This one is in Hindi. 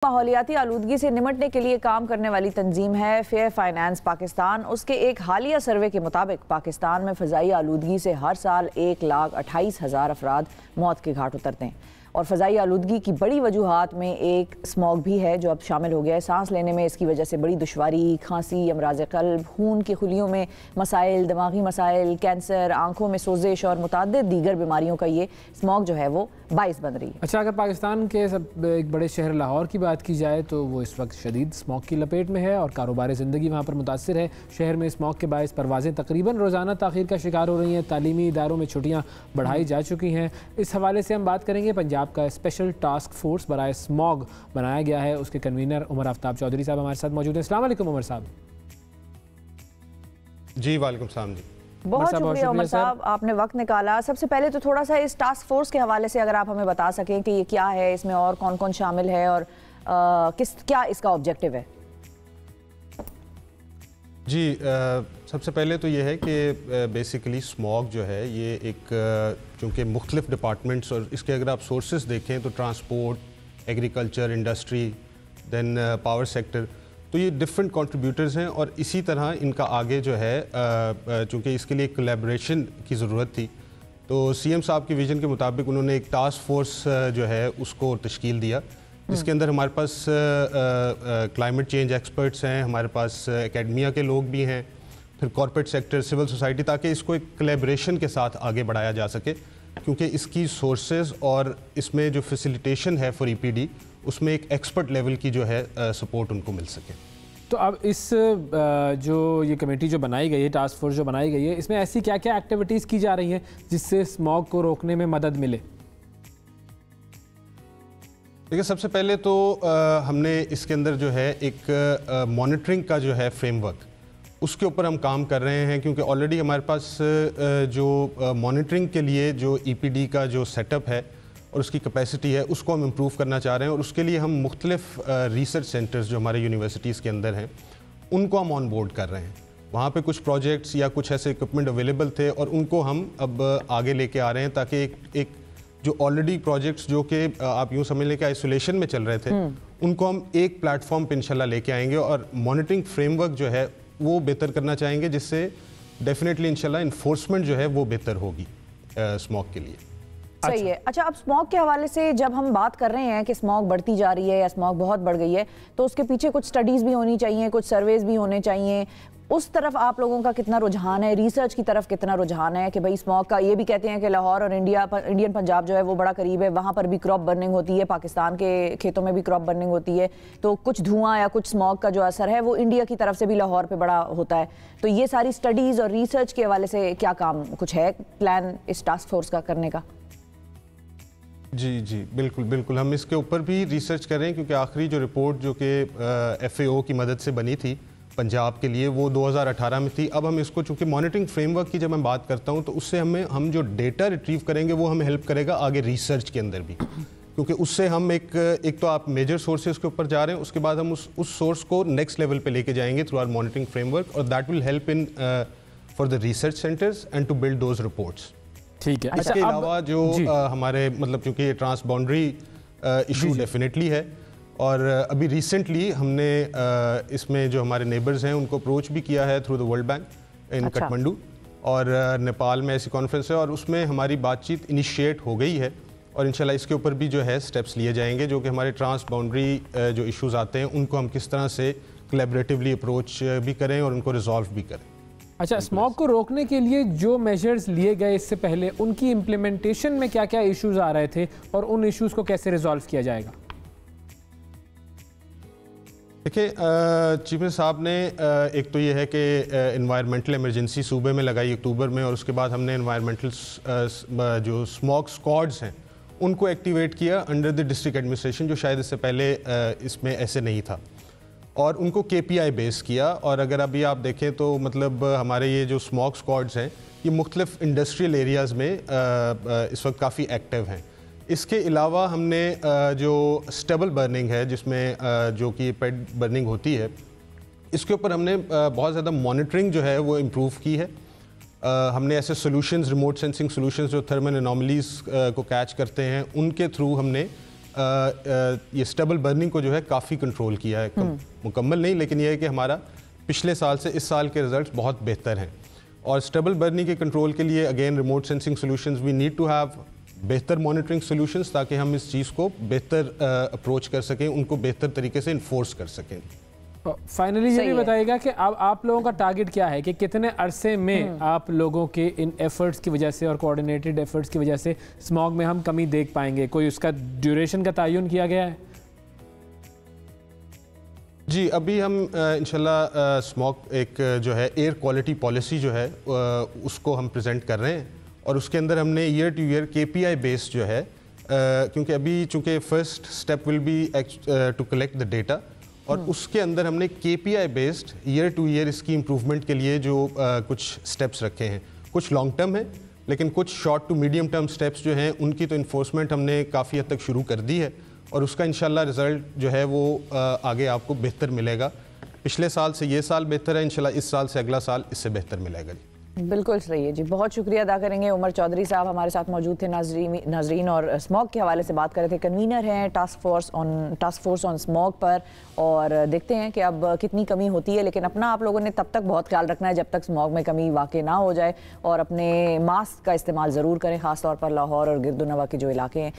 माहौलियाती आलूदगी से निमटने के लिए काम करने वाली तंजीम है फेयर फाइनेंस पाकिस्तान। उसके एक हालिया सर्वे के मुताबिक पाकिस्तान में फ़ज़ाई आलूदगी से हर साल 1,28,000 अफराद मौत के घाट उतरते हैं और फ़ज़ाई आलूदगी की बड़ी वजूहात में एक स्मॉग भी है जो अब शामिल हो गया है। सांस लेने में इसकी वजह से बड़ी दुश्वारी, खांसी, अमराज़ क़ल्ब, खून की खुलियों में मसाइल, दिमागी मसाइल, कैंसर, आंखों में सोजिश और मुतअद्दिद दीगर बीमारियों का ये स्मॉग जो है वो बाइस बन रही है। अच्छा, अगर पाकिस्तान के एक बड़े शहर लाहौर की बात की जाए तो वो इस वक्त शदीद स्मॉग की लपेट में है और कारोबार ज़िंदगी वहाँ पर मुतासर है। शहर में स्मॉग के बायस परवाज़ें तकरीबन रोज़ाना ताख़ीर का शिकार हो रही हैं। तालीमी इदारों में छुट्टियाँ बढ़ाई जा चुकी हैं। इस हवाले से हम बात करेंगे। पंजाब का स्पेशल टास्क फोर्स बराए स्मॉग बनाया गया है, उसके कन्वीनर उमर आफ्ताब चौधरी साहब हमारे साथ मौजूद हैं। अस्सलाम वालेकुम उमर साहब। जी वालेकुम सलाम जी। बहुत शुक्रिया उमर साहब, आपने वक्त निकाला। सबसे पहले तो थोड़ा सा इस टास्क फोर्स के हवाले से अगर आप हमें बता सकें कि ये क्या है, इसमें और कौन कौन शामिल है और क्या इसका ऑब्जेक्टिव है। जी सबसे पहले तो ये है कि बेसिकली स्मॉग जो है ये एक चूँकि मुख्तलिफ डिपार्टमेंट्स और इसके अगर आप सोर्सेज देखें तो transport, agriculture, industry, then power sector, तो ये डिफरेंट कंट्रीब्यूटर्स हैं और इसी तरह इनका आगे जो है चूँकि इसके लिए कोलैबोरेशन की ज़रूरत थी तो सीएम साहब के विज़न के मुताबिक उन्होंने एक टास्क फोर्स जो है उसको तश्कील दिया, जिसके अंदर हमारे पास क्लाइमेट चेंज एक्सपर्ट्स हैं, हमारे पास एकेडमिया के लोग भी हैं, फिर कॉर्पोरेट सेक्टर, सिविल सोसाइटी, ताकि इसको एक कोलैबोरेशन के साथ आगे बढ़ाया जा सके क्योंकि इसकी सोर्सेज और इसमें जो फैसिलिटेशन है फॉर ईपीडी उसमें एक एक्सपर्ट लेवल की जो है सपोर्ट उनको मिल सके। तो अब इस जो ये कमेटी जो बनाई गई है, टास्क फोर्स जो बनाई गई है, इसमें ऐसी क्या क्या एक्टिविटीज़ की जा रही हैं जिससे स्मॉग को रोकने में मदद मिले? देखिए, सबसे पहले तो हमने इसके अंदर जो है एक मॉनिटरिंग का जो है फ्रेमवर्क उसके ऊपर हम काम कर रहे हैं क्योंकि ऑलरेडी हमारे पास जो मॉनिटरिंग के लिए जो ईपीडी का जो सेटअप है और उसकी कैपेसिटी है उसको हम इम्प्रूव करना चाह रहे हैं और उसके लिए हम मुख्तलिफ रिसर्च सेंटर्स जो हमारे यूनिवर्सिटीज़ के अंदर हैं उनको हम ऑन बोर्ड कर रहे हैं। वहाँ पे कुछ प्रोजेक्ट्स या कुछ ऐसे इक्विपमेंट अवेलेबल थे और उनको हम अब आगे लेके आ रहे हैं ताकि एक जो ऑलरेडी प्रोजेक्ट्स जो कि आप यूँ समझ लें कि आइसोलेशन में चल रहे थे उनको हम एक प्लेटफॉर्म पे इंशाल्लाह लेके आएंगे और मॉनिटरिंग फ्रेमवर्क जो है वो बेहतर करना चाहेंगे जिससे डेफिनेटली इंशाल्लाह इन्फोर्समेंट जो है वो बेहतर होगी स्मॉग के लिए। सही है। अच्छा, अब स्मॉग के हवाले से जब हम बात कर रहे हैं कि स्मॉग बढ़ती जा रही है या स्मॉग बहुत बढ़ गई है तो उसके पीछे कुछ स्टडीज़ भी होनी चाहिए, कुछ सर्वेज भी होने चाहिए। उस तरफ आप लोगों का कितना रुझान है, रिसर्च की तरफ कितना रुझान है कि भाई स्मॉग का, ये भी कहते हैं कि लाहौर और इंडियन पंजाब जो है वो बड़ा करीब है, वहाँ पर भी क्रॉप बर्निंग होती है, पाकिस्तान के खेतों में भी क्रॉप बर्निंग होती है, तो कुछ धुआं या कुछ स्मॉग का जो असर है वो इंडिया की तरफ से भी लाहौर पे बड़ा होता है। तो ये सारी स्टडीज़ और रिसर्च के हवाले से क्या काम कुछ है प्लान इस टास्क फोर्स का करने का? जी जी बिल्कुल बिल्कुल, हम इसके ऊपर भी रिसर्च कर रहे हैं क्योंकि आखिरी जो रिपोर्ट जो कि FAO की मदद से बनी थी पंजाब के लिए वो 2018 में थी। अब हम इसको चूँकि मॉनिटरिंग फ्रेमवर्क की जब मैं बात करता हूँ तो उससे हम जो डेटा रिट्रीव करेंगे वो हमें हेल्प करेगा आगे रिसर्च के अंदर भी क्योंकि उससे हम एक तो आप मेजर सोर्सेज के ऊपर जा रहे हैं, उसके बाद हम उस सोर्स को नेक्स्ट लेवल पे लेके जाएंगे थ्रू आवर मॉनिटरिंग फ्रेमवर्क और that will help in for the research centres and to build those reports. ठीक है। इसके अलावा जो हमारे मतलब चूँकि ये ट्रांस बाउंड्री इशू डेफिनेटली है और अभी रिसेंटली हमने इसमें जो हमारे नेबर्स हैं उनको अप्रोच भी किया है थ्रू द वर्ल्ड बैंक इन काठमांडू और नेपाल में ऐसी कॉन्फ्रेंस है और उसमें हमारी बातचीत इनिशिएट हो गई है और इंशाल्लाह इसके ऊपर भी जो है स्टेप्स लिए जाएंगे जो कि हमारे ट्रांस बाउंड्री जो इश्यूज आते हैं उनको हम किस तरह से कोलैबोरेटिवली अप्रोच भी करें और उनको रिजॉल्व भी करें। अच्छा, स्मॉग को रोकने के लिए जो मेजर्स लिए गए इससे पहले उनकी इम्प्लीमेंटेशन में क्या क्या इश्यूज आ रहे थे और उन इश्यूज को कैसे रिजॉल्व किया जाएगा? देखिए, चीफ मिनिस्टर साहब ने एक तो ये है कि इन्वायरमेंटल इमरजेंसी सूबे में लगाई अक्टूबर में और उसके बाद हमने इन्वायरमेंटल जो स्मॉग स्क्वाड्स हैं उनको एक्टिवेट किया अंडर द डिस्ट्रिक्ट एडमिनिस्ट्रेशन जो शायद इससे पहले इसमें ऐसे नहीं था और उनको KPI बेस किया और अगर अभी आप देखें तो मतलब हमारे ये जो स्मॉग स्क्वाड्स हैं ये मुख्तलिफ इंडस्ट्रियल एरियाज़ में इस वक्त काफ़ी एक्टिव हैं। इसके अलावा हमने जो स्टेबल बर्निंग है जिसमें जो कि पेट बर्निंग होती है इसके ऊपर हमने बहुत ज़्यादा मॉनिटरिंग जो है वो इम्प्रूव की है। हमने ऐसे सॉल्यूशंस, रिमोट सेंसिंग सॉल्यूशंस जो थर्मल एनोमलीज़ को कैच करते हैं उनके थ्रू हमने ये स्टेबल बर्निंग को जो है काफ़ी कंट्रोल किया है। मुकम्मल नहीं, लेकिन यह है कि हमारा पिछले साल से इस साल के रिजल्ट्स बहुत बेहतर हैं। और स्टेबल बर्निंग के कंट्रोल के लिए again remote sensing solutions, we need to have बेहतर मॉनिटरिंग सॉल्यूशंस, ताकि हम इस चीज़ को बेहतर अप्रोच कर सकें, उनको बेहतर तरीके से इन्फोर्स कर सकें। फाइनली ये भी बताइएगा कि अब आप लोगों का टारगेट क्या है कि कितने अरसे में आप लोगों के इन एफर्ट्स की वजह से और कोऑर्डिनेटेड एफर्ट्स की वजह से स्मॉग में हम कमी देख पाएंगे? कोई उसका ड्यूरेशन का तयन किया गया है? जी, अभी हम इंशाल्लाह स्मॉग एक जो है एयर क्वालिटी पॉलिसी जो है उसको हम प्रेजेंट कर रहे हैं, और उसके अंदर हमने year to year KPI based जो है, क्योंकि अभी चूँकि first step will be to collect the data, और उसके अंदर हमने KPI based year to year इसकी इम्प्रूवमेंट के लिए जो कुछ स्टेप्स रखे हैं। कुछ लॉन्ग टर्म है, लेकिन कुछ short to medium term steps जो हैं उनकी तो इन्फोर्समेंट हमने काफ़ी हद तक शुरू कर दी है, और उसका इंशाल्लाह रिज़ल्ट जो है वो आगे आपको बेहतर मिलेगा। पिछले साल से ये साल बेहतर है, इंशाल्लाह इस साल से अगला साल इससे बेहतर मिलेगा। जी बिल्कुल सही है जी, बहुत शुक्रिया अदा करेंगे। उमर चौधरी साहब हमारे साथ मौजूद थे, नाजरीन, और स्मॉग के हवाले से बात कर रहे थे। कन्वीनर हैं टास्क फोर्स ऑन स्मॉग पर, और देखते हैं कि अब कितनी कमी होती है, लेकिन अपना आप लोगों ने तब तक बहुत ख्याल रखना है जब तक स्मॉग में कमी वाकई ना हो जाए, और अपने मास्क का इस्तेमाल ज़रूर करें, ख़ास तौर पर लाहौर और गिरदुनवा के जो इलाके हैं